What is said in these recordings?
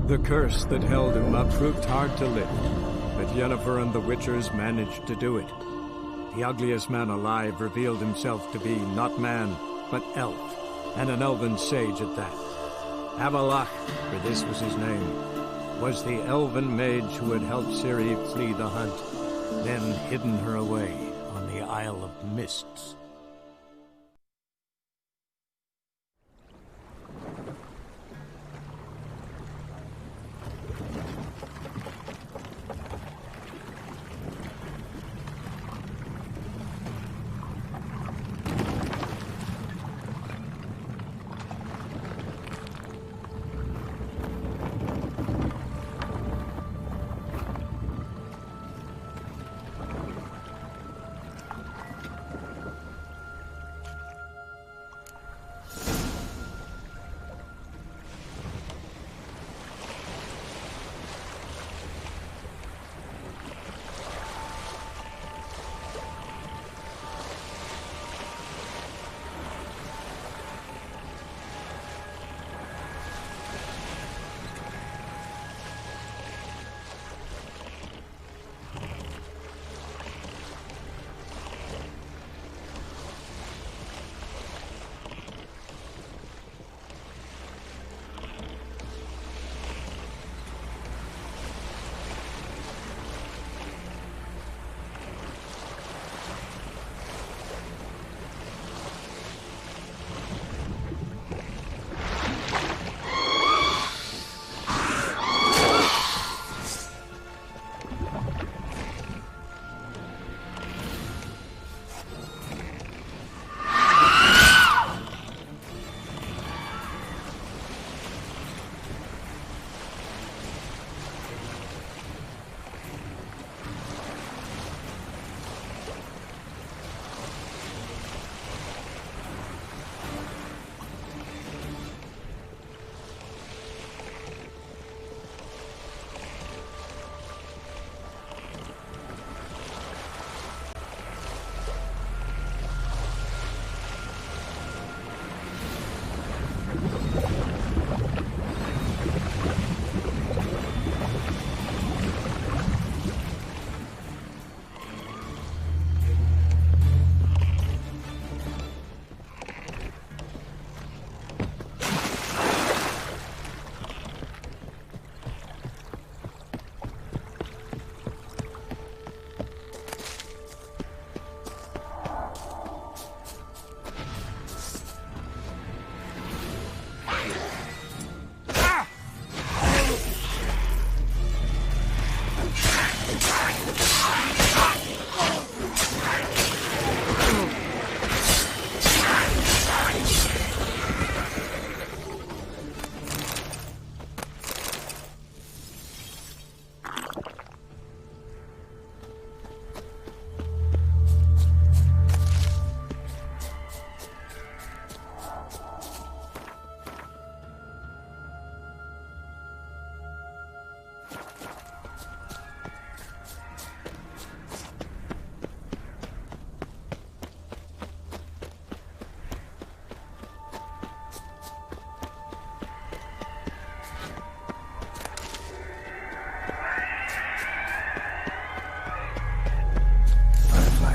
The curse that held him up proved hard to lift, but Yennefer and the Witchers managed to do it. The ugliest man alive revealed himself to be not man, but elf, and an elven sage at that. Avallac'h, for this was his name, was the elven mage who had helped Ciri flee the hunt, then hidden her away on the Isle of Mists.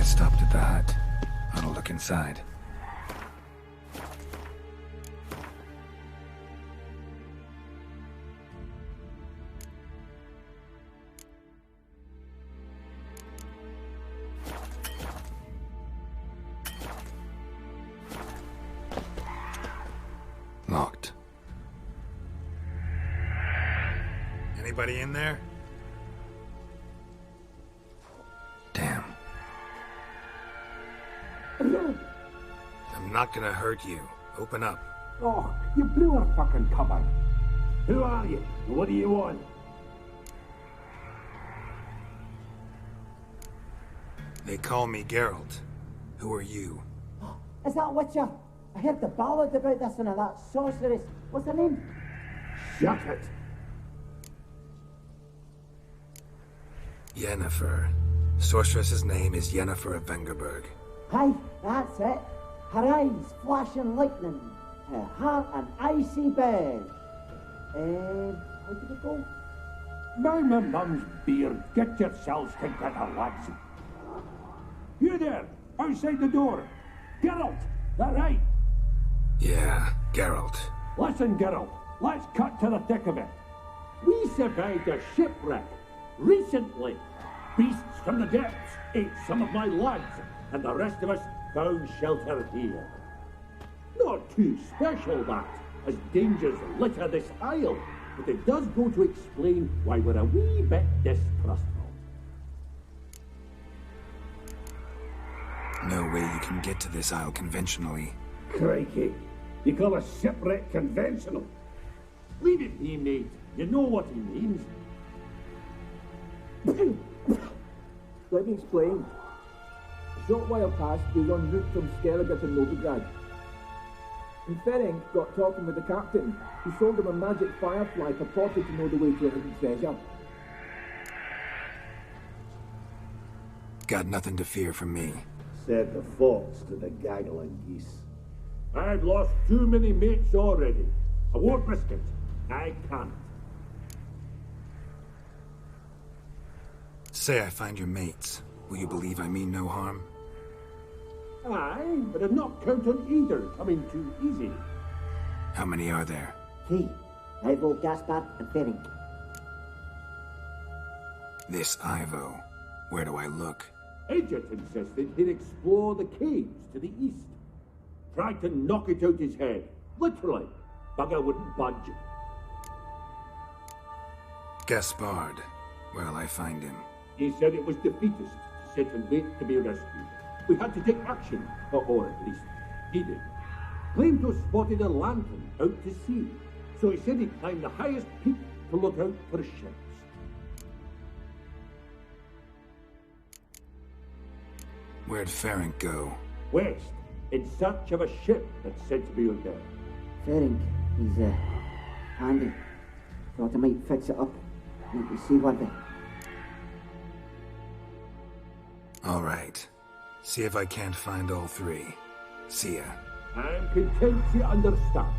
Stopped at the hut. I'll look inside. Locked. Anybody in there? Damn. I'm not gonna hurt you. Open up. Oh, you blew our fucking cover. Who are you? What do you want? They call me Geralt. Who are you? Is that Witcher? I heard the ballad about this one of that sorceress. What's her name? Shut it. Yennefer. Sorceress's name is Yennefer of Vengerberg. Aye, that's it. Her eyes flashing lightning. Her heart an icy bed. How did it go? By my mum's beard, get yourselves together, lads. You there, outside the door. Geralt, that right? Yeah, Geralt. Listen, Geralt, let's cut to the thick of it. We survived a shipwreck recently. Beasts from the depths ate some of my lads, and the rest of us found shelter here. Not too special, that, as dangers litter this isle, but it does go to explain why we're a wee bit distrustful. No way you can get to this isle conventionally. Crikey, you call a shipwreck conventional? Leave it be, mate. You know what he means. Let me explain. A short while past, we were en route from Skellige to Novigrad. And Ferenc got talking with the captain, who sold him a magic firefly purported to know the way to a hidden treasure. Got nothing to fear from me. Said the fox to the gaggling geese. I've lost too many mates already. I won't risk it. I can't. Say I find your mates. Will you believe I mean no harm? Aye, but I'd not count on either coming too easy. How many are there? 3. Ivo, Gaspard, and Ferenc. This Ivo. Where do I look? Agent insisted he'd explore the caves to the east. Tried to knock it out his head. Literally. Bugger wouldn't budge. Gaspard. Where'll I find him? He said it was defeatist to sit and wait to be rescued. We had to take action, or at least he did. Claimed to have spotted a lantern out to sea, so he said he'd climb the highest peak to look out for ships. Where'd Ferenc go? West, in search of a ship that's said to be out there. Ferenc, he's, handy. Thought I might fix it up. Make me seaworthy. All right. See if I can't find all 3. See ya. I'm content to understand.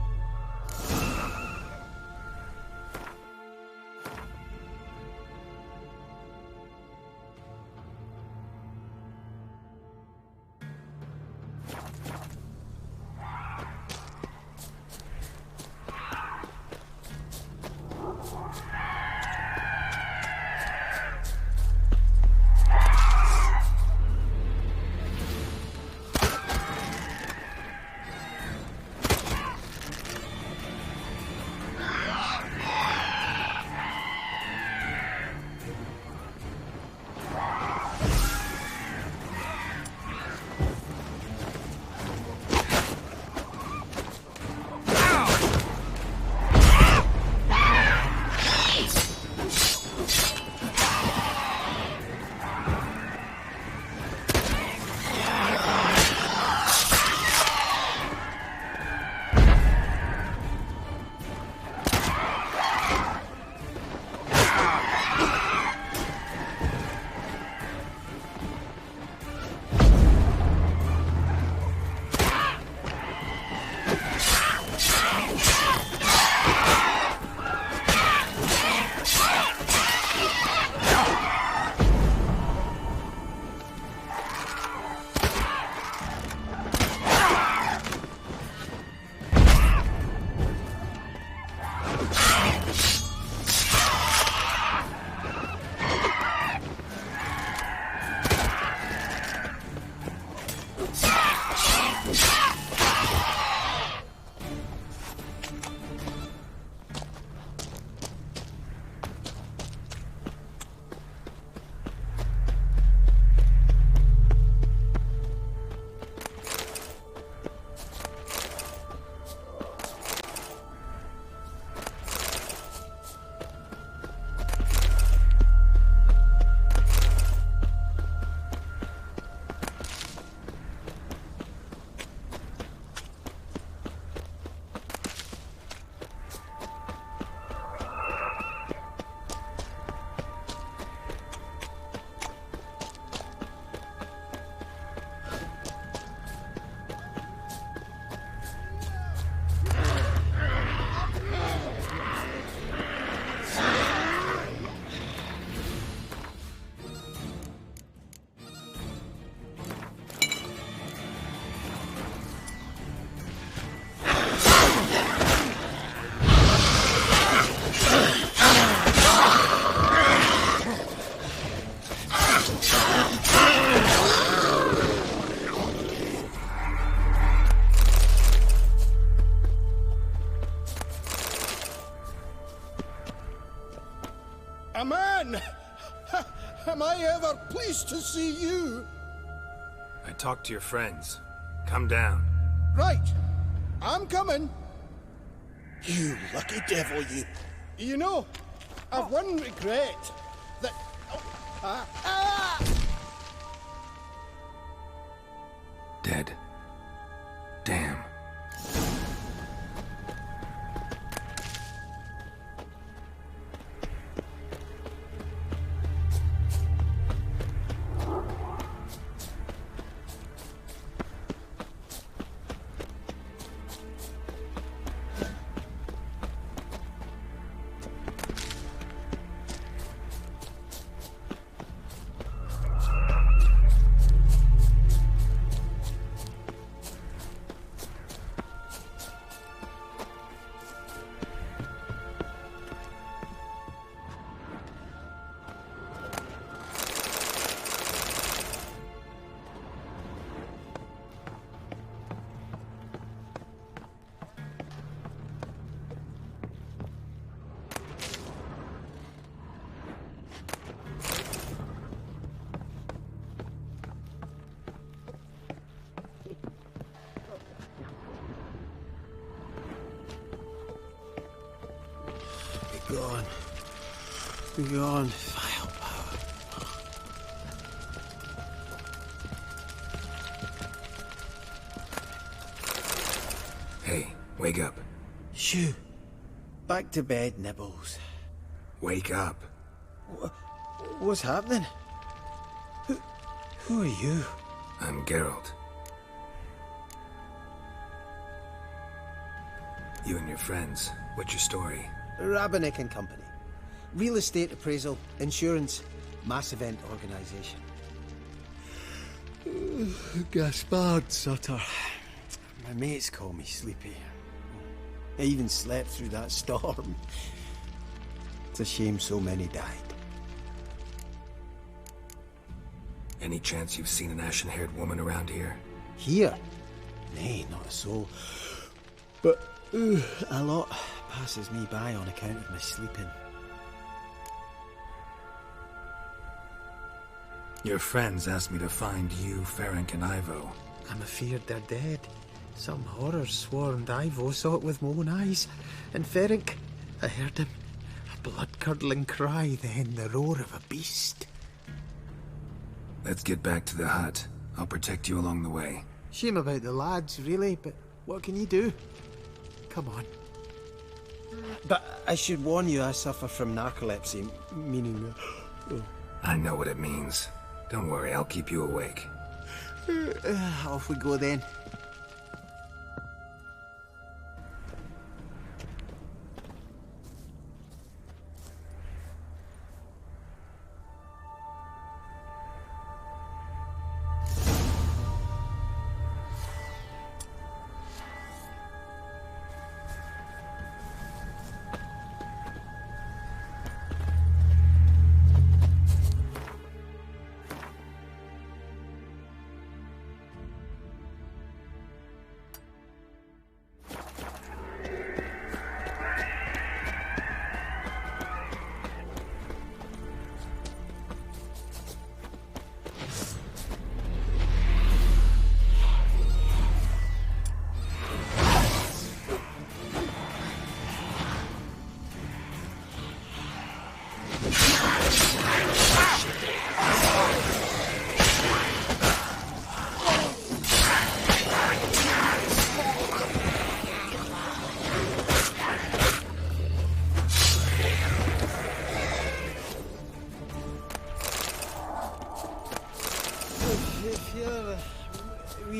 A man! Am I ever pleased to see you? I talked to your friends. Come down. Right. I'm coming. You lucky devil, you. You know, I've one regret. That... Dead. Damn. Gone. Gone. Firepower. Hey, wake up. Shoo. Back to bed, Nibbles. Wake up. What's happening? Who are you? I'm Geralt. You and your friends, what's your story? Rabenik and Company. Real estate appraisal, insurance, mass event organisation. Gaspard Sutter. My mates call me Sleepy. I even slept through that storm. It's a shame so many died. Any chance you've seen an ashen-haired woman around here? Here? Nay, not a soul. But a lot passes me by on account of my sleeping. Your friends asked me to find you, Ferenc, and Ivo. I'm afeard they're dead. Some horror swarmed Ivo, saw it with my own eyes. And Ferenc, I heard him. A blood-curdling cry, then the roar of a beast. Let's get back to the hut. I'll protect you along the way. Shame about the lads, really, but what can you do? Come on. But I should warn you, I suffer from narcolepsy, meaning... I know what it means. Don't worry, I'll keep you awake. Off we go then.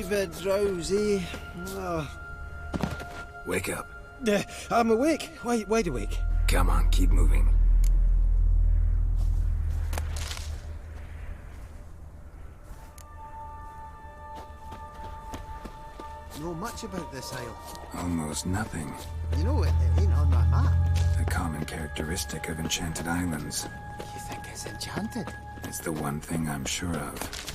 Bit drowsy. Wake up. I'm awake. Wide awake. Come on, keep moving. Know much about this isle? Almost nothing. You know, it ain't on my map. A common characteristic of enchanted islands. You think it's enchanted? It's the one thing I'm sure of.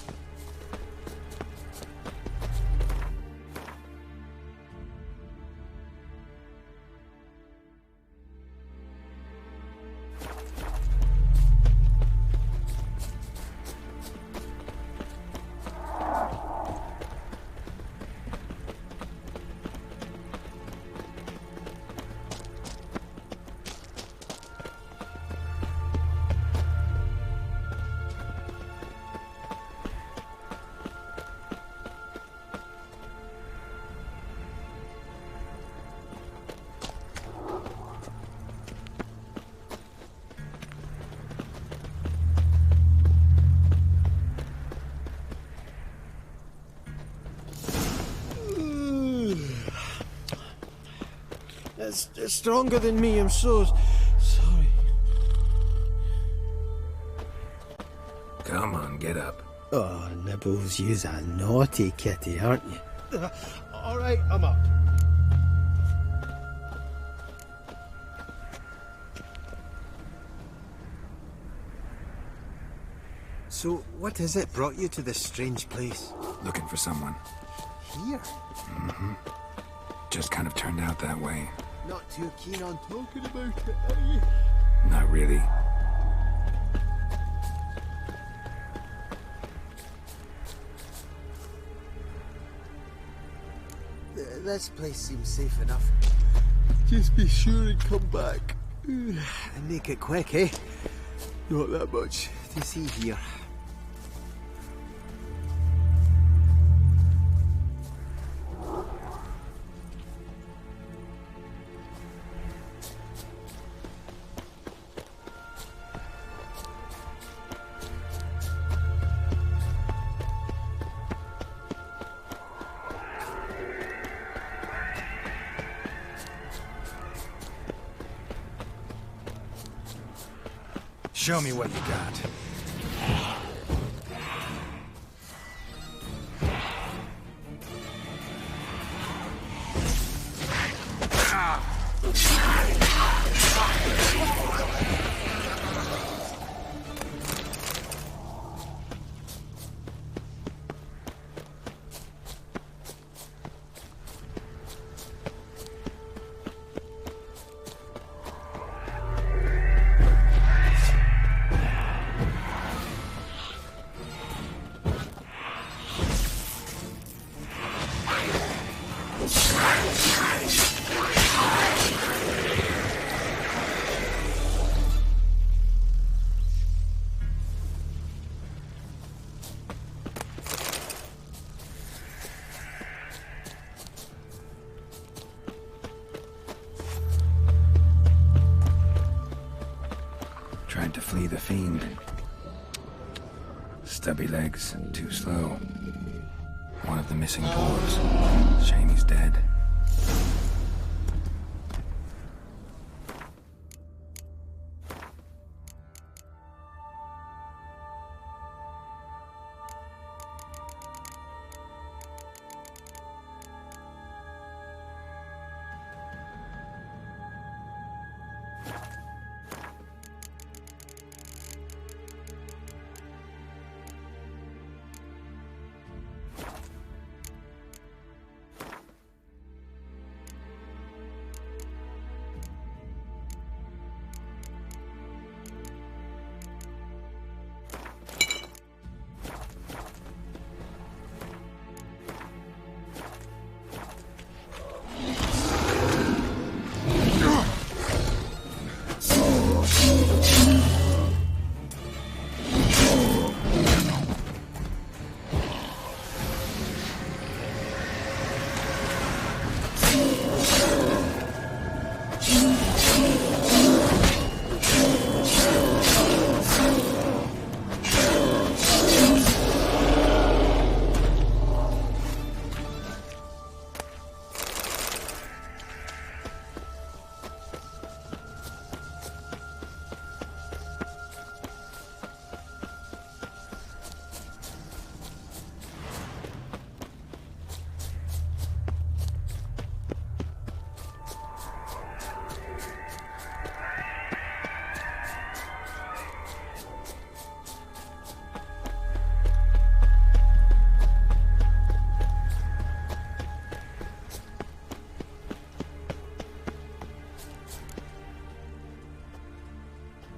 It's stronger than me, I'm so sorry. Come on, get up. Oh, Nibbles, you's a naughty kitty, aren't you? All right, I'm up. So, what is it brought you to this strange place? Looking for someone. Here? Mm-hmm. Just kind of turned out that way. Not too keen on talking about it, are you? Not really. This place seems safe enough. Just be sure and come back. And make it quick, eh? Not that much to see here. Show me what you got. Tried to flee the fiend. Stubby legs, too slow. One of the missing dwarves. Shame he's dead.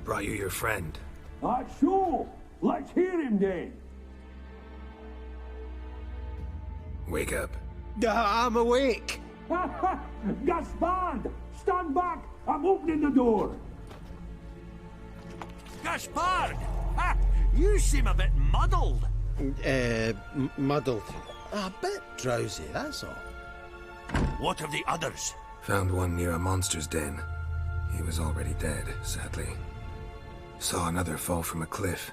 Brought you your friend. Sure. Let's hear him then. Wake up. I'm awake. Gaspard! Stand back! I'm opening the door! Gaspard! Ha! You seem a bit muddled. Muddled. A bit drowsy, that's all. What of the others? Found one near a monster's den. He was already dead, sadly. Saw another fall from a cliff.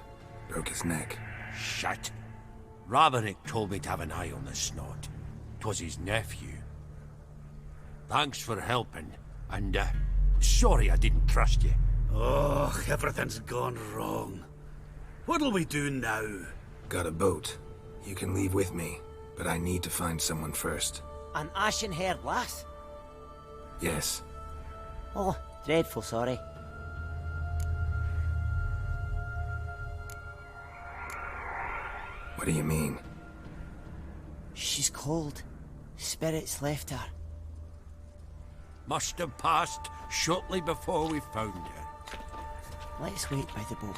Broke his neck. Shit. Raverick told me to have an eye on the snot. 'Twas his nephew. Thanks for helping. And, sorry I didn't trust you. Oh, everything's gone wrong. What'll we do now? Got a boat. You can leave with me, but I need to find someone first. An ashen-haired lass? Yes. Oh, dreadful sorry. What do you mean? She's cold. Spirits left her. Must have passed shortly before we found her. Let's wait by the boat.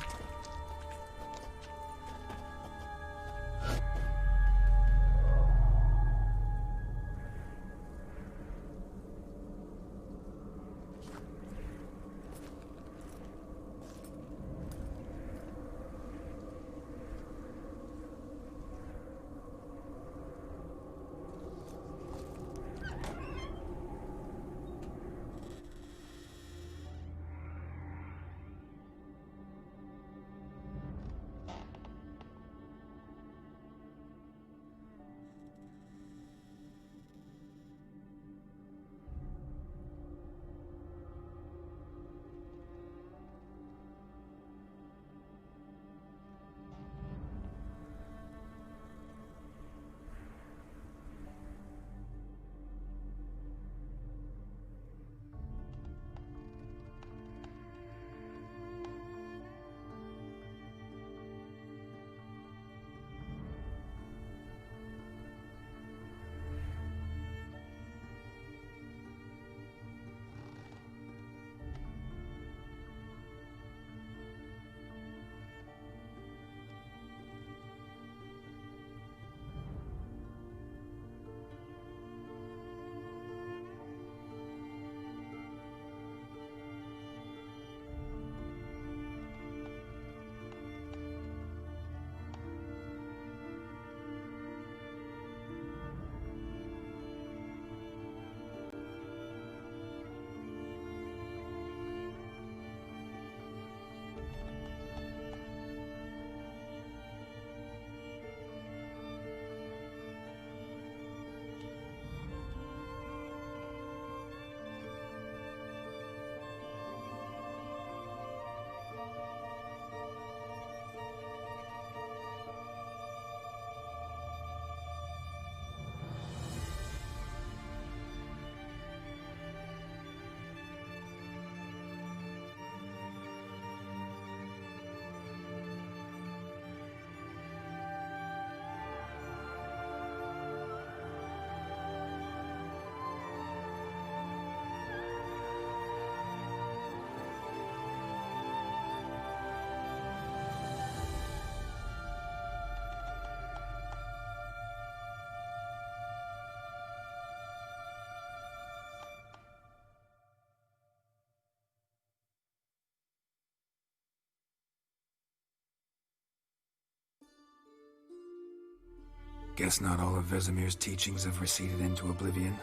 Guess not all of Vesemir's teachings have receded into oblivion.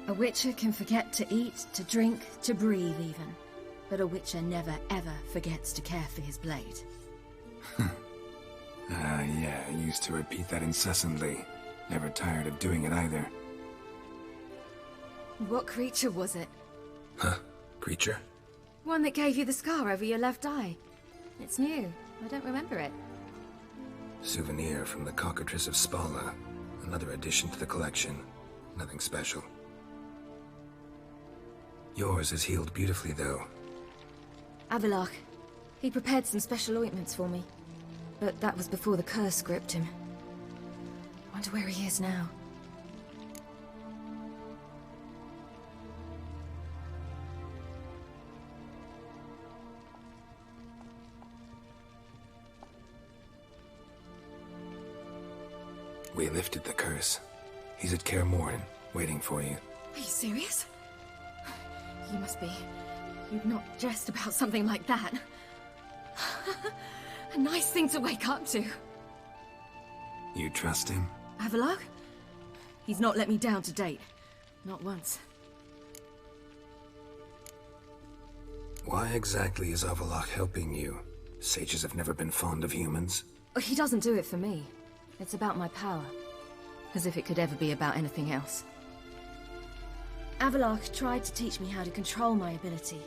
A witcher can forget to eat, to drink, to breathe even. But a witcher never ever forgets to care for his blade. Yeah, I used to repeat that incessantly. Never tired of doing it either. What creature was it? Huh? Creature? One that gave you the scar over your left eye. It's new. I don't remember it. Souvenir from the Cockatrice of Spala. Another addition to the collection. Nothing special. Yours is healed beautifully, though. Avallac'h. He prepared some special ointments for me. But that was before the curse gripped him. Wonder where he is now. We lifted the curse. He's at Kaer Morhen, waiting for you. Are you serious? You must be. You'd not jest about something like that. A nice thing to wake up to. You trust him? Avallac'h? He's not let me down to date. Not once. Why exactly is Avallac'h helping you? Sages have never been fond of humans. He doesn't do it for me. It's about my power. As if it could ever be about anything else. Avalok tried to teach me how to control my ability.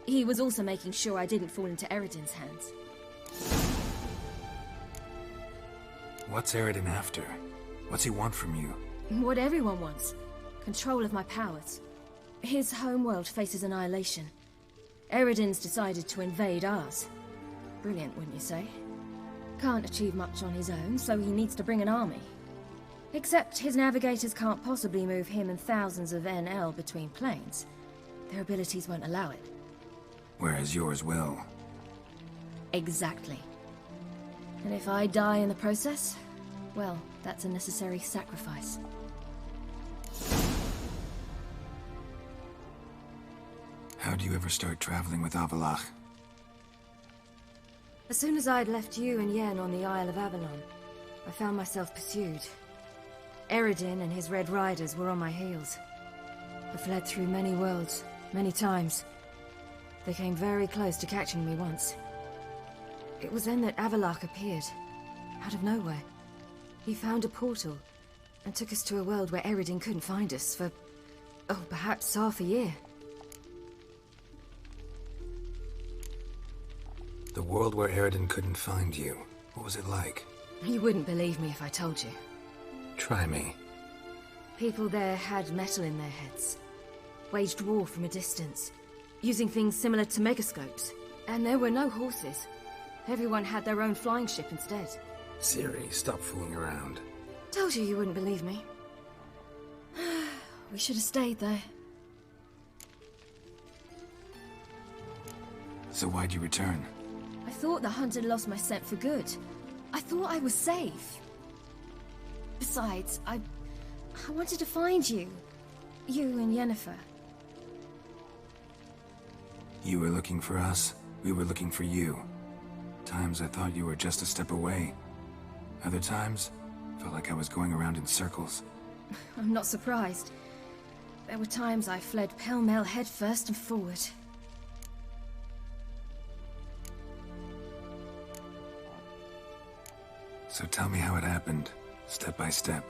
He was also making sure I didn't fall into Eredin's hands. What's Eredin after? What's he want from you? What everyone wants. Control of my powers. His homeworld faces annihilation. Eredin's decided to invade ours. Brilliant, wouldn't you say? Can't achieve much on his own, so he needs to bring an army. Except his navigators can't possibly move him and thousands of NL between planes. Their abilities won't allow it. Whereas yours will. Exactly. And if I die in the process, well, that's a necessary sacrifice. How do you ever start traveling with Avallac'h? As soon as I'd left you and Yen on the Isle of Avalon, I found myself pursued. Eredin and his Red Riders were on my heels. I fled through many worlds, many times. They came very close to catching me once. It was then that Avallac'h appeared, out of nowhere. He found a portal, and took us to a world where Eredin couldn't find us for, oh, perhaps half a year. The world where Eredin couldn't find you. What was it like? You wouldn't believe me if I told you. Try me. People there had metal in their heads. Waged war from a distance, using things similar to megascopes. And there were no horses. Everyone had their own flying ship instead. Ciri, stop fooling around. Told you wouldn't believe me. We should have stayed there. So why'd you return? I thought the hunt had lost my scent for good. I thought I was safe. Besides, I wanted to find you. You and Yennefer. You were looking for us, we were looking for you. Times I thought you were just a step away. Other times, felt like I was going around in circles. I'm not surprised. There were times I fled pell-mell headfirst and forward. So tell me how it happened, step by step.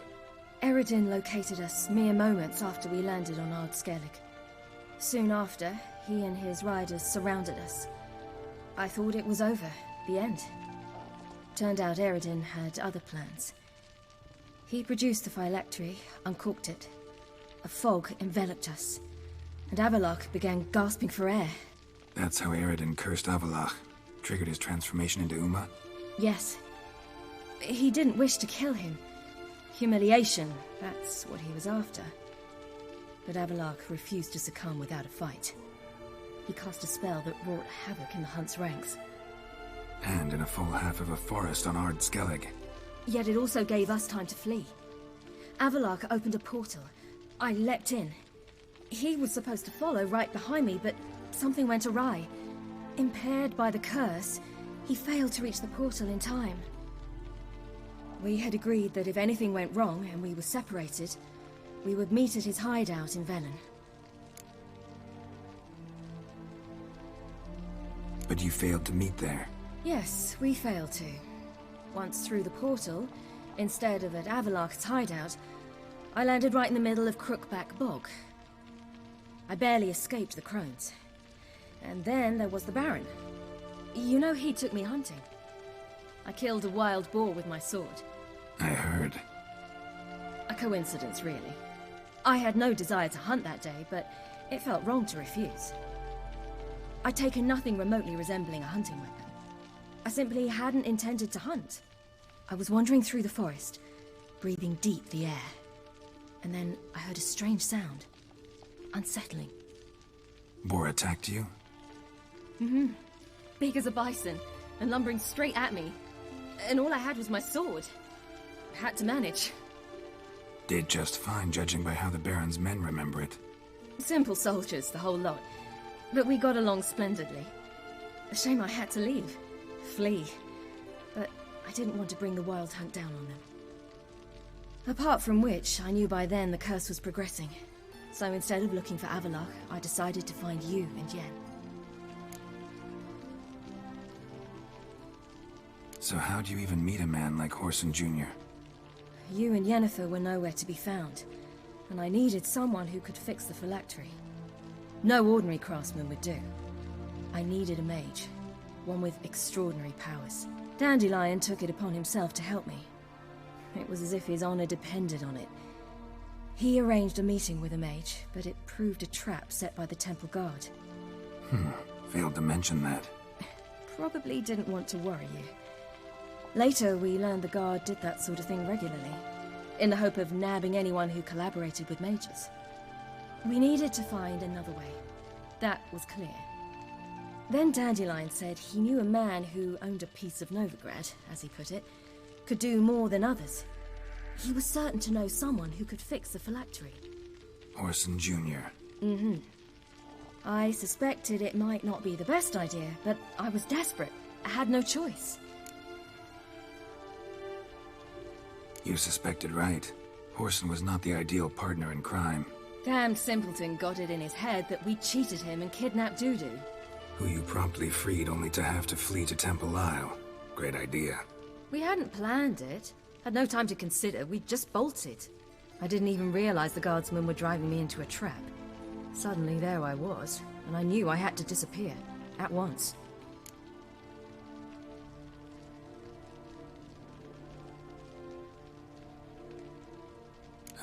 Eredin located us mere moments after we landed on Ard Skellig. Soon after, he and his riders surrounded us. I thought it was over, the end. Turned out Eredin had other plans. He produced the phylactery, uncorked it. A fog enveloped us, and Avallac'h began gasping for air. That's how Eredin cursed Avallac'h, triggered his transformation into Uma? Yes. He didn't wish to kill him. Humiliation, that's what he was after. But Avallac'h refused to succumb without a fight. He cast a spell that wrought havoc in the Hunt's ranks. And in a full half of a forest on Ard Skellig. Yet it also gave us time to flee. Avallac'h opened a portal. I leapt in. He was supposed to follow right behind me, but something went awry. Impaired by the curse, he failed to reach the portal in time. We had agreed that if anything went wrong and we were separated, we would meet at his hideout in Velen. But you failed to meet there. Yes, we failed to. Once through the portal, instead of at Avallac'h's hideout, I landed right in the middle of Crookback Bog. I barely escaped the crones. And then there was the Baron. You know, he took me hunting. I killed a wild boar with my sword. I heard. A coincidence, really. I had no desire to hunt that day, but it felt wrong to refuse. I'd taken nothing remotely resembling a hunting weapon. I simply hadn't intended to hunt. I was wandering through the forest, breathing deep the air. And then I heard a strange sound. Unsettling. Boar attacked you? Mm-hmm. Big as a bison, and lumbering straight at me. And all I had was my sword. I had to manage. Did just fine, judging by how the Baron's men remember it. Simple soldiers, the whole lot. But we got along splendidly. A shame I had to leave. Flee. But I didn't want to bring the Wild Hunt down on them. Apart from which, I knew by then the curse was progressing. So instead of looking for Avallac'h, I decided to find you and Yen. So how'd you even meet a man like Whoreson Jr.? You and Yennefer were nowhere to be found. and I needed someone who could fix the phylactery. No ordinary craftsman would do. I needed a mage, one with extraordinary powers. Dandelion took it upon himself to help me. It was as if his honor depended on it. He arranged a meeting with a mage, but it proved a trap set by the temple guard. Failed to mention that. Probably didn't want to worry you. Later, we learned the guard did that sort of thing regularly, in the hope of nabbing anyone who collaborated with mages. We needed to find another way. That was clear. Then Dandelion said he knew a man who owned a piece of Novigrad, as he put it, could do more than others. He was certain to know someone who could fix the phylactery. Orson Jr. Mm-hmm. I suspected it might not be the best idea, but I was desperate. I had no choice. You suspected right. Orson was not the ideal partner in crime. Damned simpleton got it in his head that we cheated him and kidnapped Dudu. Who you promptly freed only to have to flee to Temple Isle. Great idea. We hadn't planned it. Had no time to consider. We just bolted. I didn't even realize the guardsmen were driving me into a trap. Suddenly there I was, and I knew I had to disappear. At once.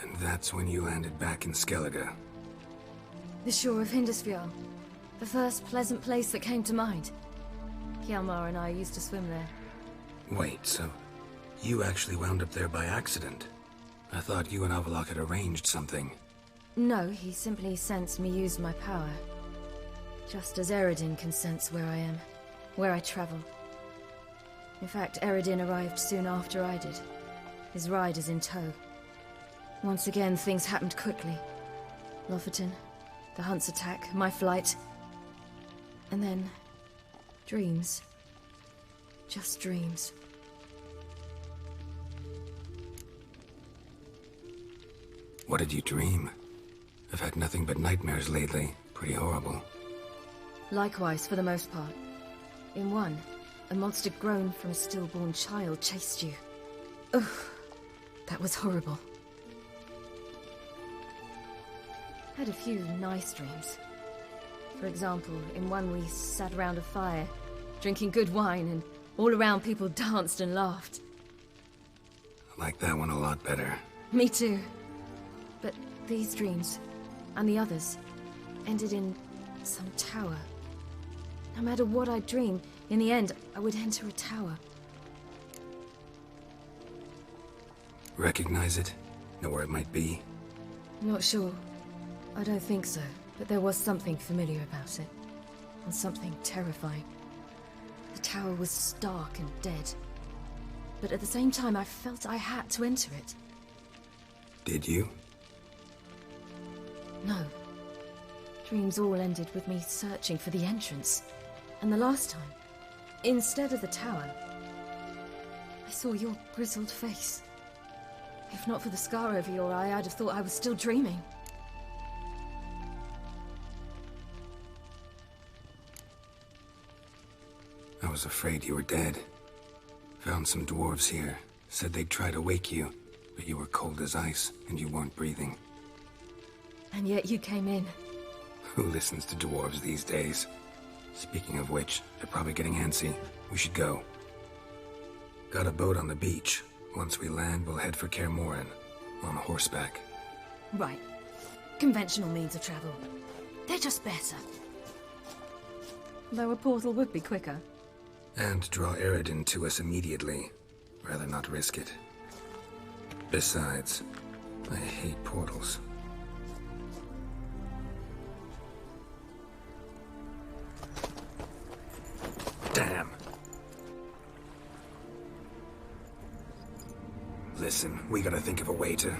And that's when you landed back in Skellige. The shore of Hindisfjord. The first pleasant place that came to mind. Hjalmar and I used to swim there. Wait, so you actually wound up there by accident? I thought you and Avallac'h had arranged something. No, he simply sensed me use my power. Just as Eredin can sense where I am, where I travel. In fact, Eredin arrived soon after I did. His riders in tow. Once again, things happened quickly. Lofoten, the Hunt's attack, my flight. And then, dreams. Just dreams. What did you dream? I've had nothing but nightmares lately. Pretty horrible. Likewise, for the most part. In one, a monster grown from a stillborn child chased you. Ugh, that was horrible. Had a few nice dreams. For example, in one we sat around a fire, drinking good wine, and all around people danced and laughed. I like that one a lot better. Me too. But these dreams, and the others, ended in some tower. No matter what I dreamed, in the end, I would enter a tower. Recognize it? Know where it might be? Not sure. I don't think so, but there was something familiar about it. And something terrifying. The tower was stark and dead. But at the same time, I felt I had to enter it. Did you? No. Dreams all ended with me searching for the entrance. And the last time, instead of the tower, I saw your grizzled face. If not for the scar over your eye, I'd have thought I was still dreaming. I was afraid you were dead. Found some dwarves here. Said they'd try to wake you, but you were cold as ice, and you weren't breathing. And yet you came in. Who listens to dwarves these days? Speaking of which, they're probably getting antsy. We should go. Got a boat on the beach. Once we land, we'll head for Kaer Morhen. On horseback. Right. Conventional means of travel. They're just better. Though a portal would be quicker. And draw Eredin to us immediately. Rather not risk it. Besides, I hate portals. Damn. Listen, we gotta think of a way to...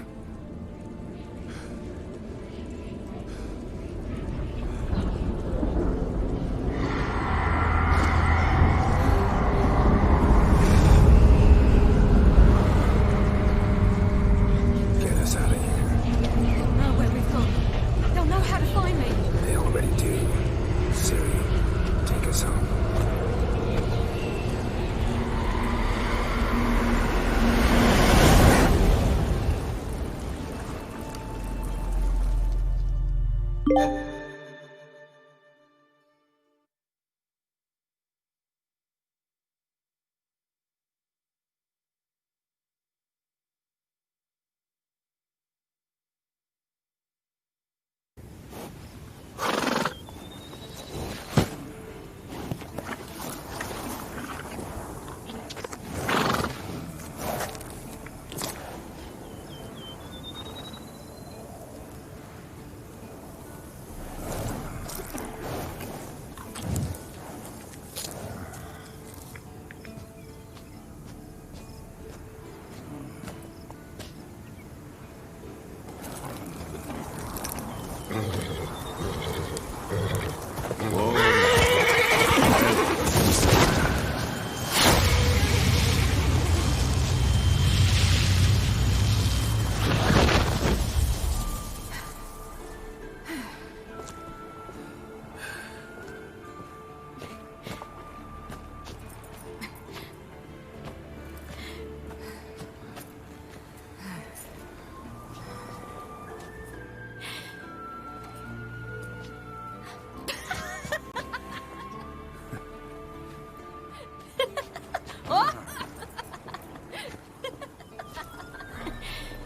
get us out of here. They'll know where we've gone. They'll know how to find me. They already do. Ciri, take us home.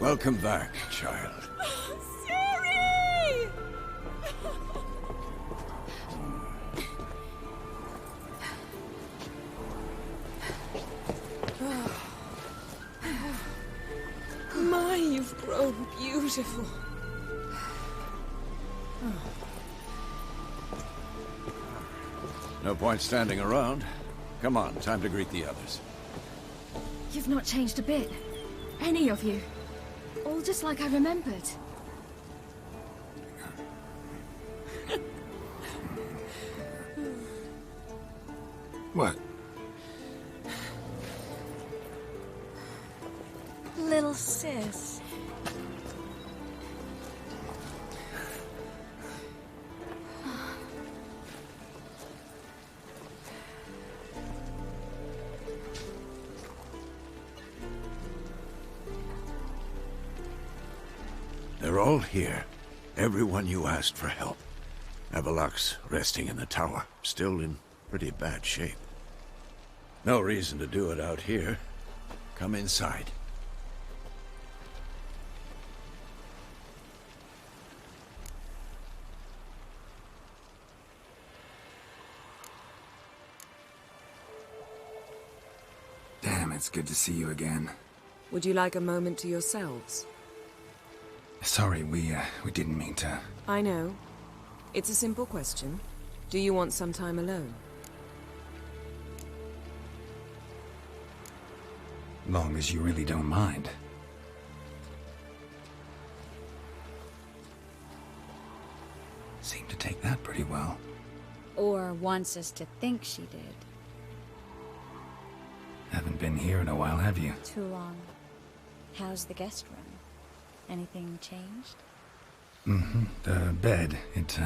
Welcome back, child. Ciri! My, you've grown beautiful. No point standing around. Come on, time to greet the others. You've not changed a bit. Any of you. All just like I remembered. What? Little sis. They're all here. Everyone you asked for help. Avallac'h's resting in the tower, still in pretty bad shape. No reason to do it out here. Come inside. Damn, it's good to see you again. Would you like a moment to yourselves? Sorry, we didn't mean to... I know. It's a simple question. Do you want some time alone? Long as you really don't mind. Seemed to take that pretty well. Or wants us to think she did. Haven't been here in a while, have you? Too long. How's the guest room? Anything changed? Mm-hmm. The bed, it,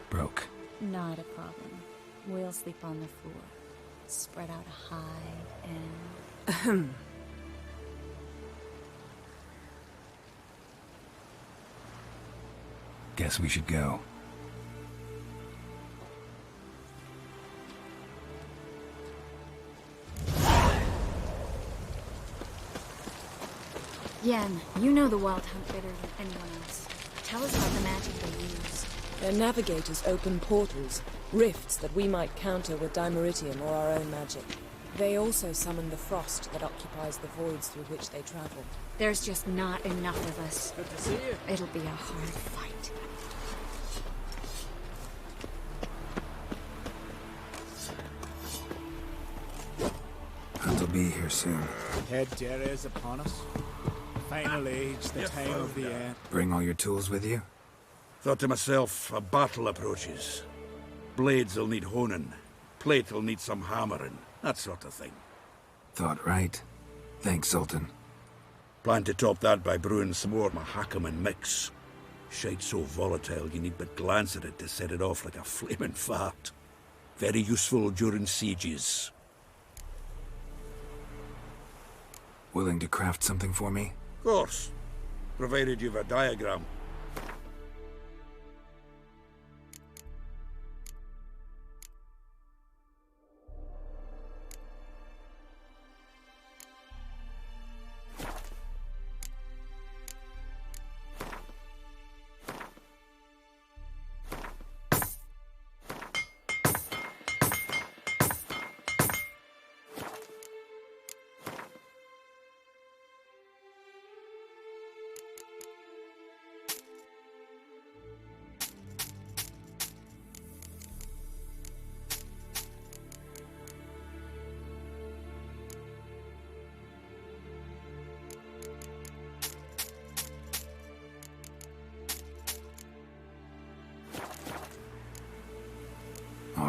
broke. Not a problem. We'll sleep on the floor. Spread out high and... Guess we should go. Yen, you know the Wild Hunt better than anyone else. Tell us about the magic they use. Their navigators open portals, rifts that we might counter with Dimeritium or our own magic. They also summon the frost that occupies the voids through which they travel. There's just not enough of us. Good to see you. It'll be a hard fight. Hunt'll be here soon. Head Dere is upon us. Final age, the time of the end. Bring all your tools with you? Thought to myself, a battle approaches. Blades will need honing. Plate will need some hammering. That sort of thing. Thought right. Thanks, Sultan. Plan to top that by brewing some more Mahakaman mix. Shite so volatile you need but glance at it to set it off like a flaming fart. Very useful during sieges. Willing to craft something for me? Of course. Provided you've a diagram.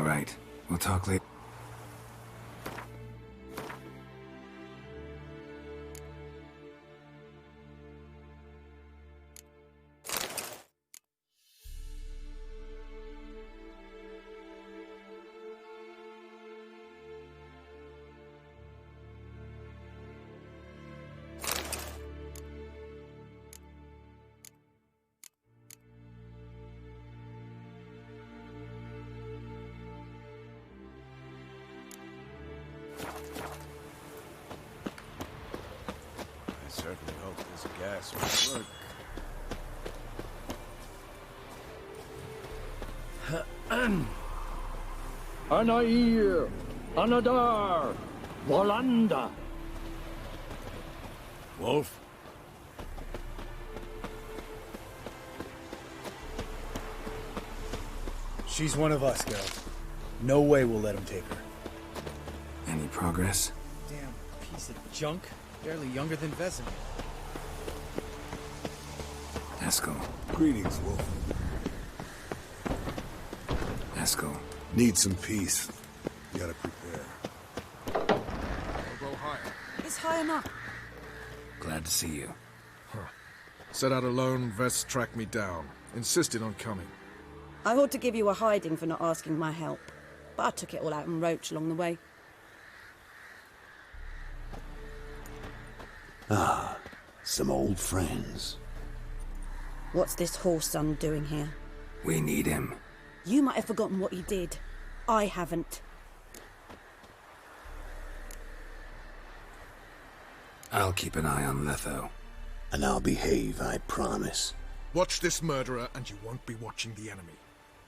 right. We'll talk later. I certainly hope this gas will work. Anair, Anadar, Volanda. Wolf? She's one of us, Geralt. No way we'll let him take her. Any progress? Damn piece of junk. Barely younger than Vesemir. Eskel. Greetings, Wolf. Eskel. Need some peace. You gotta prepare. Go higher. It's high enough. Glad to see you. Set out alone, Vest tracked me down. Insisted on coming. I ought to give you a hiding for not asking my help, but I took it all out in Roach along the way. Ah, some old friends. What's this horse son doing here? We need him. You might have forgotten what he did. I haven't. I'll keep an eye on Letho. And I'll behave, I promise. Watch this murderer and you won't be watching the enemy.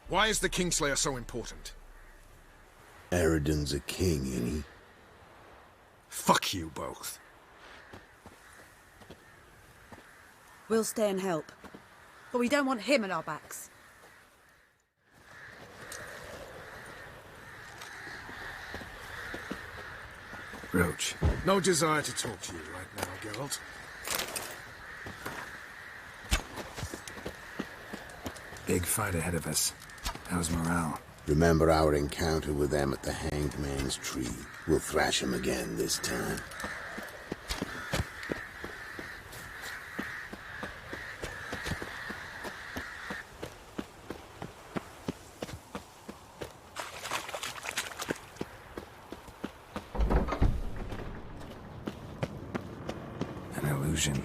Why is the Kingslayer so important? Eridan's a king, ain't he? Fuck you both. We'll stay and help. But we don't want him at our backs. Roach. No desire to talk to you right now, Geralt. Big fight ahead of us. How's morale? Remember our encounter with them at the Hanged Man's Tree. We'll thrash him again this time. An illusion.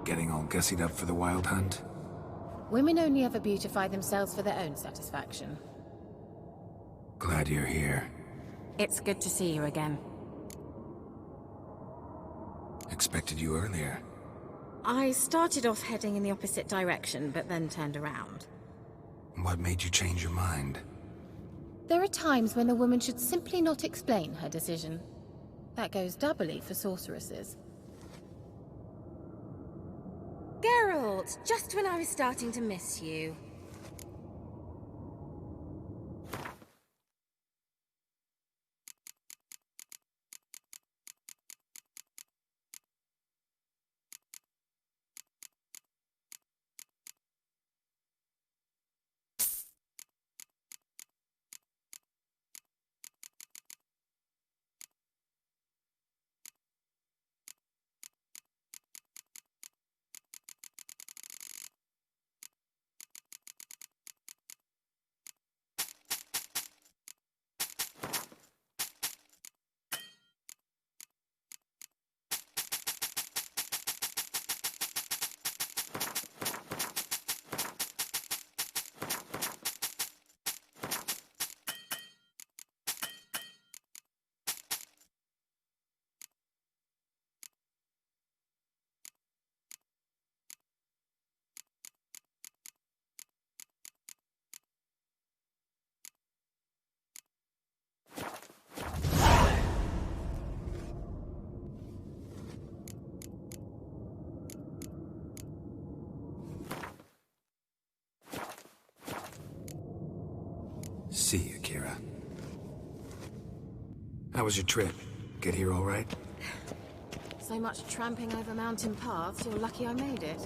Getting all gussied up for the wild hunt? Women only ever beautify themselves for their own satisfaction. Glad you're here. It's good to see you again. Expected you earlier. I started off heading in the opposite direction, but then turned around. What made you change your mind? There are times when a woman should simply not explain her decision. That goes doubly for sorceresses. Geralt, just when I was starting to miss you. See you, Kira. How was your trip? Get here all right? So much tramping over mountain paths, you're lucky I made it.